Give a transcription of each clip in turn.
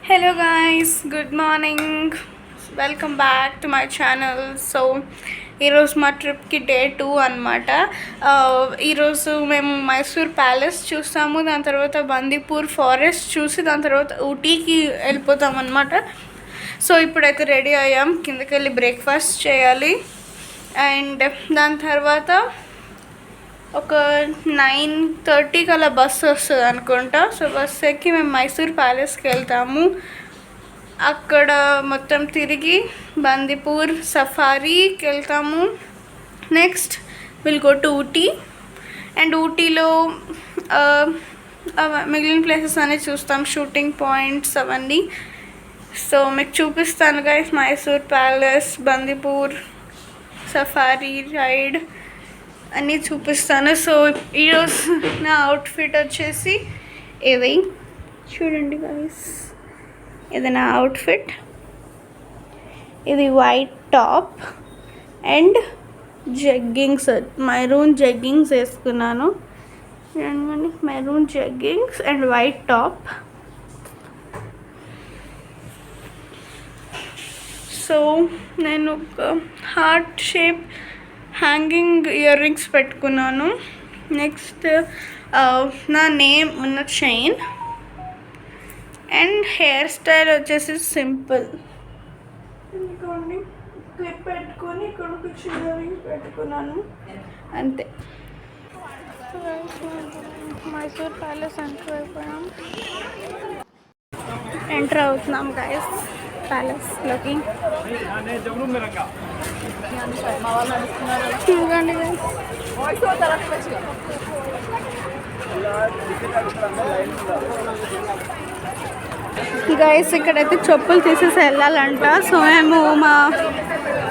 Hello guys, good morning. Welcome back to my channel. So ఈరోజు మా ట్రిప్కి day 2 అనమాట. ఈరోజు మేము మైసూర్ ప్యాలెస్ చూస్తాము, దాని తర్వాత బందీపూర్ ఫారెస్ట్ చూసి దాని తర్వాత ఊటీకి వెళ్ళిపోతాం అనమాట. సో ఇప్పుడైతే రెడీ అయ్యాం, కిందకి వెళ్ళి బ్రేక్ఫాస్ట్ చేయాలి. అండ్ దాని తర్వాత ఒక 9:30కి అలా బస్సు వస్తుంది అనుకుంటా. సో బస్సు ఎక్కి మేము మైసూర్ ప్యాలెస్కి వెళ్తాము. అక్కడ మొత్తం తిరిగి బందీపూర్ సఫారీకి వెళ్తాము. Next will go to Ooty. And ఊటీలో మిగిలిన ప్లేసెస్ అన్నీ చూస్తాం, షూటింగ్ పాయింట్స్ అవన్నీ. సో మీకు చూపిస్తాను guys, Mysore palace, Bandipur safari ride అన్నీ చూపిస్తాను. సో ఈరోజు నా అవుట్ఫిట్ వచ్చేసి ఇది చూడండి గైస్, ఇది నా అవుట్ఫిట్. ఇది white top and jeggings, maroon jeggings వేసుకున్నాను. చూడండి, maroon jeggings and white top. So నేను ఒక heart shape hanging earrings పెట్టుకున్నాను. నెక్స్ట్ నా నేమ్ ఉన్న చైన్. అండ్ హెయిర్ స్టైల్ వచ్చేసి సింపుల్, ఎందుకండి క్లిప్ పెట్టుకొని ఇక్కడ ఒక చిన్న రింగ్ పెట్టుకున్నాను, అంతే. మైసూర్ ప్యాలెస్ ఎంటర్ అవుతున్నాం గైస్ ప్యాలెస్లోకి. చూడండి గైస్, ఇక్కడైతే చెప్పులు తీసేసి వెళ్ళాలంట. సో మేము మా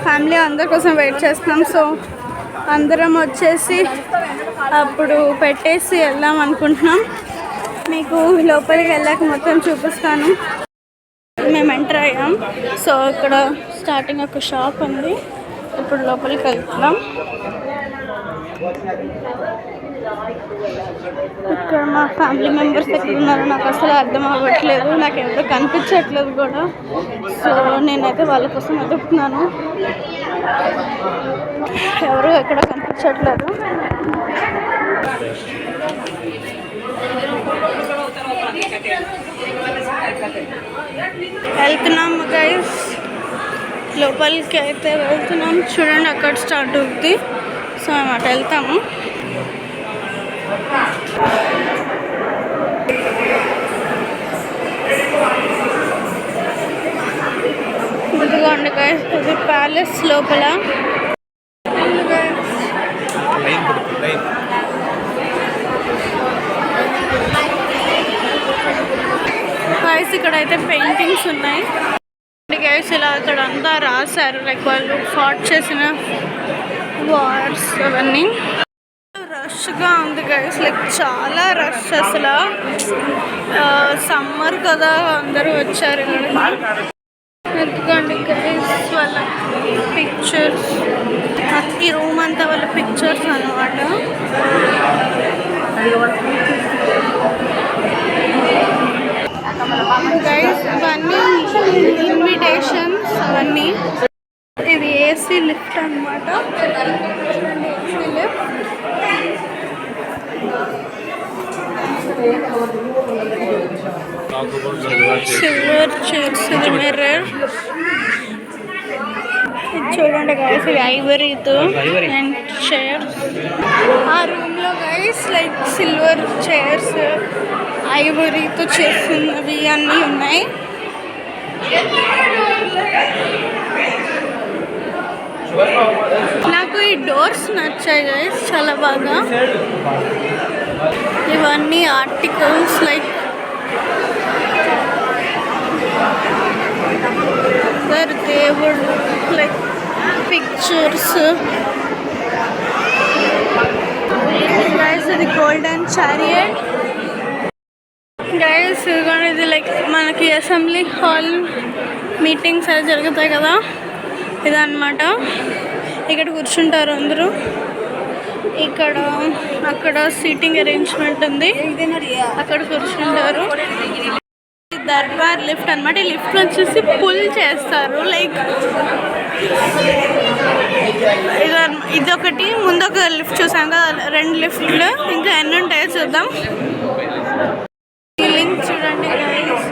ఫ్యామిలీ అందరి కోసం వెయిట్ చేస్తున్నాం. సో అందరం వచ్చేసి అప్పుడు పెట్టేసి వెళ్దాం అనుకుంటున్నాం. మీకు లోపలికి వెళ్ళాక మొత్తం చూపిస్తాను. మేము ఎంటర్ అయ్యాం. సో ఇక్కడ స్టార్టింగ్ ఒక షాప్ ఉంది, ఇప్పుడు లోపలికి వెళ్తున్నాం. ఇక్కడ మా ఫ్యామిలీ మెంబర్స్ ఎక్కడ ఉన్నారో నాకు అసలు అర్థం అవ్వట్లేదు, నాకు ఎవరో కనిపించట్లేదు కూడా. సో నేనైతే వాళ్ళ కోసం వెతుకుతున్నాను, ఎవరు ఎక్కడ కనిపించట్లేదు. వెళ్తున్నాము గైస్, లోపలికి అయితే వెళ్తున్నాం. చూడండి అక్కడ స్టార్ట్ అవుతుంది. సో మేము అటు వెళ్తాము. ఇదిగోండి గైస్, ఇది ప్యాలెస్ లోపల. గైస్ ఇక్కడైతే పెయింటింగ్స్ ఉన్నాయి గైస్. ఇలా అక్కడ అంతా రాశారు, లైక్ వాళ్ళు ఫాట్ చేసిన వార్స్ అవన్నీ. రష్గా ఉంది గైస్, లైక్ చాలా రష్. అసలు సమ్మర్ కదా, అందరూ వచ్చారు ఇక్కడ. ఎందుకండి గైస్ వాళ్ళ పిక్చర్స్, ఈ రూమ్ అంతా వాళ్ళ పిక్చర్స్ అన్నమాట. గైస్ ఇవన్నీ ఇన్విటేషన్స్ అవన్నీ. ఇది ఏసీ లిఫ్ట్ అనమాట, ఏసీ లిఫ్ట్. సిల్వర్ చైర్స్, ఇది మిర్రర్. చూడండి గైస్, ఇది ఐవరీతో అండ్ చైర్స్. ఆ రూమ్లో గైస్ లైక్ సిల్వర్ చైర్స్, ఐవరీతో చేస్తున్నవి అన్నీ ఉన్నాయి. నాకు ఈ డోర్స్ నచ్చాయి గైస్ చాలా బాగా. ఇవన్నీ ఆర్టికల్స్, లైక్ దేవుడు, లైక్ పిక్చర్స్. గైస్ ఇది గోల్డెన్ చారియట్ గైస్. ఇది లైక్ మనకి అసెంబ్లీ హాల్ మీటింగ్స్ అవి జరుగుతాయి కదా, ఇదన్నమాట. ఇక్కడ కూర్చుంటారు అందరూ. ఇక్కడ అక్కడ సీటింగ్ అరేంజ్మెంట్ ఉంది, అక్కడ కూర్చుంటారు. దర్బార్ లిఫ్ట్ అనమాట. ఈ లిఫ్ట్ వచ్చేసి పుల్ చేస్తారు. లైక్ ఇదొకటి, ముందు ఒక లిఫ్ట్ చూసాం కదా, 2 లిఫ్ట్లు, ఇంకా ఎన్ని ఉంటాయో చూద్దాం. ఈ లింక్ చూడండి గైస్.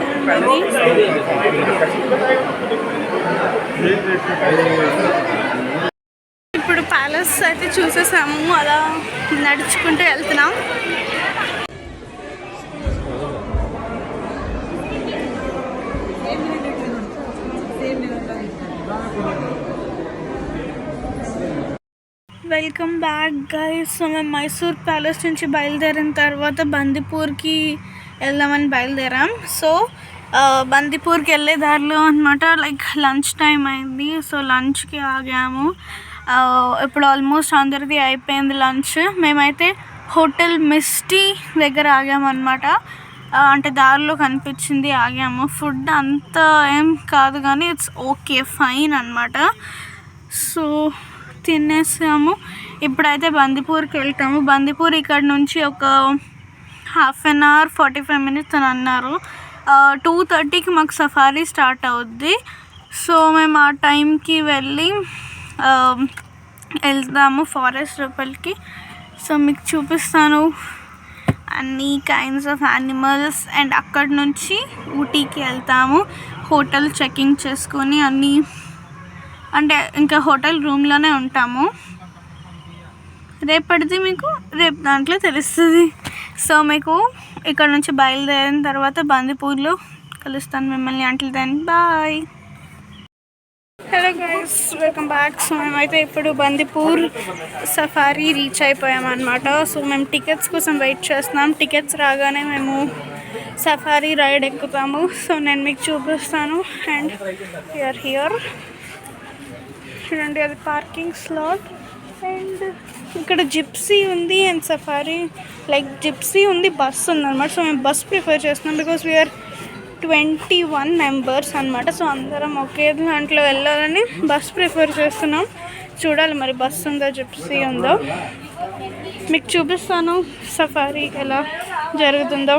ఇప్పుడు ప్యాలెస్ అయితే చూసేసాము, అలా నడుచుకుంటూ వెళ్తున్నాం. Welcome back guys. సో మేము మైసూర్ ప్యాలెస్ నుంచి బయలుదేరిన తర్వాత బందిపూర్కి వెళ్దామని బయలుదేరాం. సో బందిపూర్కి వెళ్ళే దారిలో అనమాట లైక్ లంచ్ టైం అయింది. సో లంచ్కి ఆగాము. ఇప్పుడు ఆల్మోస్ట్ అందరిది అయిపోయింది లంచ్. మేమైతే హోటల్ మిస్టీ దగ్గర ఆగామన్నమాట. అంటే దారిలో కనిపించింది, ఆగాము. ఫుడ్ అంత ఏం కాదు కానీ ఇట్స్ ఓకే, ఫైన్ అనమాట. సో తినేసాము. ఇప్పుడైతే బందిపూర్కి వెళ్తాము. బందిపూర్ ఇక్కడ నుంచి ఒక 1/2 అవర్ 45 మినిట్స్ అని అన్నారు. 2:30కి మాకు సఫారీ స్టార్ట్ అవుద్ది. సో మేము ఆ టైంకి వెళ్ళి వెళ్దాము ఫారెస్ట్ లోపలికి. సో మీకు చూపిస్తాను అన్ని కైండ్స్ ఆఫ్ యానిమల్స్. అండ్ అక్కడి నుంచి ఊటీకి వెళ్తాము. హోటల్ చెకింగ్ చేసుకొని అన్నీ, అంటే ఇంకా హోటల్ రూమ్లోనే ఉంటాము. రేపటిది మీకు రేపు దాంట్లో తెలుస్తుంది. సో మీకు ఇక్కడ నుంచి బయలుదేరిన తర్వాత బందిపూర్లో కలుస్తాను మిమ్మల్ని. Until then bye. Hello guys, welcome back. So మేమైతే ఇప్పుడు బందిపూర్ సఫారీ రీచ్ అయిపోయామన్నమాట. సో మేము టికెట్స్ కోసం వెయిట్ చేస్తున్నాం. టికెట్స్ రాగానే మేము సఫారీ రైడ్ ఎక్కుతాము. సో నేను మీకు చూపిస్తాను. అండ్ యూఆర్ హియర్ చూడండి, అది పార్కింగ్ స్లాట్. అండ్ ఇక్కడ జిప్సీ ఉంది అండ్ సఫారీ లైక్ జిప్సీ ఉంది, బస్ ఉందన్నమాట. సో మేము బస్ ప్రిఫర్ చేస్తున్నాం బికాస్ వీఆర్ 21 మెంబర్స్ అనమాట. సో అందరం ఒకే దాంట్లో వెళ్ళాలని బస్ ప్రిఫర్ చేస్తున్నాం. చూడాలి మరి బస్ ఉందో జిప్సీ ఉందో. మీకు చూపిస్తాను సఫారీ ఎలా జరుగుతుందో.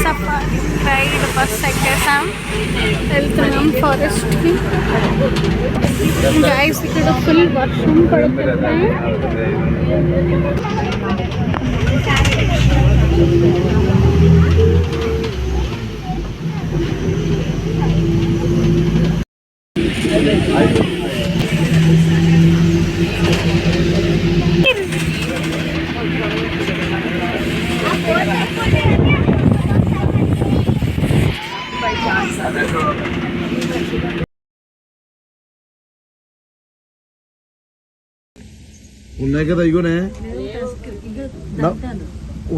సఫారీ రైడ్ బస్ ఎక్కేసాం, వెళ్తున్నాం ఫారెస్ట్కి. గైస్ ఇక్కడ ఫుల్ వర్షం పడుతుంది. ఉన్నాయి కదా, ఇగోనే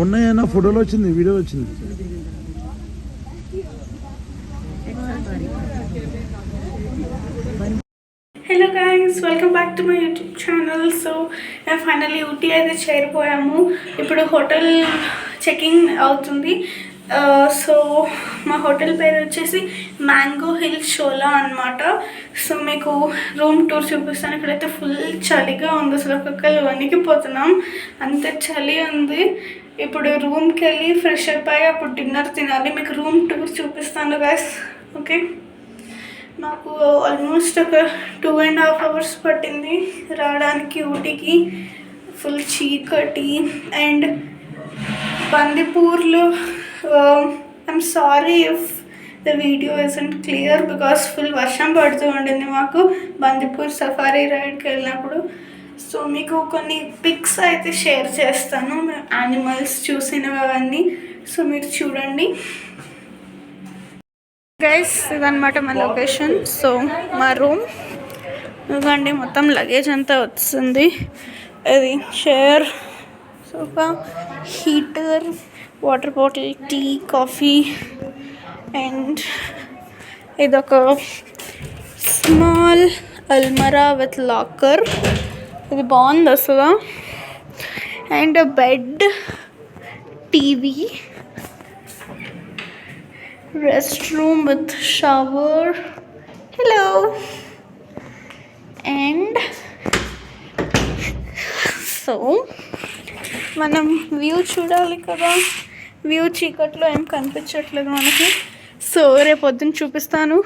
ఉన్నాయన్న. ఫోటోలో వచ్చింది, వీడియోలో వచ్చింది. Hello guys, welcome back to my YouTube channel. So మేము ఫైనల్లీ ఊటీ అయితే చేరిపోయాము. ఇప్పుడు హోటల్ చెకింగ్ అవుతుంది. సో మా హోటల్ పేరు వచ్చేసి మ్యాంగో హిల్ షోలా అనమాట. సో మీకు రూమ్ టూర్ చూపిస్తాను. ఇక్కడైతే ఫుల్ చలిగా ఉంది, అసలు ఒక్కొక్కరు వణికిపోతున్నాం, అంత చలి ఉంది. ఇప్పుడు రూమ్కి వెళ్ళి ఫ్రెష్ అప్ అయ్యి అప్పుడు డిన్నర్ తినాలి. మీకు రూమ్ టూర్ చూపిస్తాను గైస్. ఓకే, నాకు ఆల్మోస్ట్ ఒక 2.5 అవర్స్ పట్టింది రావడానికి ఊటీకి. ఫుల్ చీకటి. అండ్ బందిపూర్లో I'm sorry if the video isn't clear because full వర్షం పడుతూ ఉండింది మాకు బందిపూర్ సఫారీ రైడ్కి వెళ్ళినప్పుడు. సో మీకు కొన్ని పిక్స్ అయితే షేర్ చేస్తాను, యానిమల్స్ చూసినవి అవన్నీ. సో మీరు చూడండి గైస్. ఇదన్నమాట మా లొకేషన్. సో మా రూమ్ ఇదిగోండి, మొత్తం లగేజ్ అంతా వస్తుంది. ఇది chair, sofa, heater, water bottle, tea, coffee. And ఇదొక స్మాల్ అల్మరా విత్ లాకర్. ఇది బాగుంది అసలు. And bed, TV, rest room with shower, so మనం వ్యూ చూడాలి కదా, వ్యూ చీకట్లో ఏం కనిపించట్లేదు మనకి. సో రేపు పొద్దున్న చూపిస్తాను.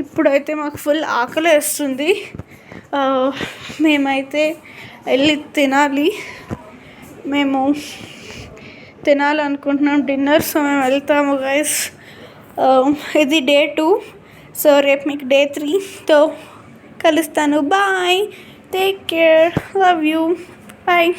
ఇప్పుడైతే మాకు ఫుల్ ఆకలి వేస్తుంది. మేమైతే వెళ్ళి తినాలి. మేము తినాలనుకుంటున్నాం డిన్నర్. సో మేము వెళ్తాము గైస్. ఇది డే 2. సో రేపు మీకు డే 3తో కలుస్తాను. Bye, take care, love you, bye.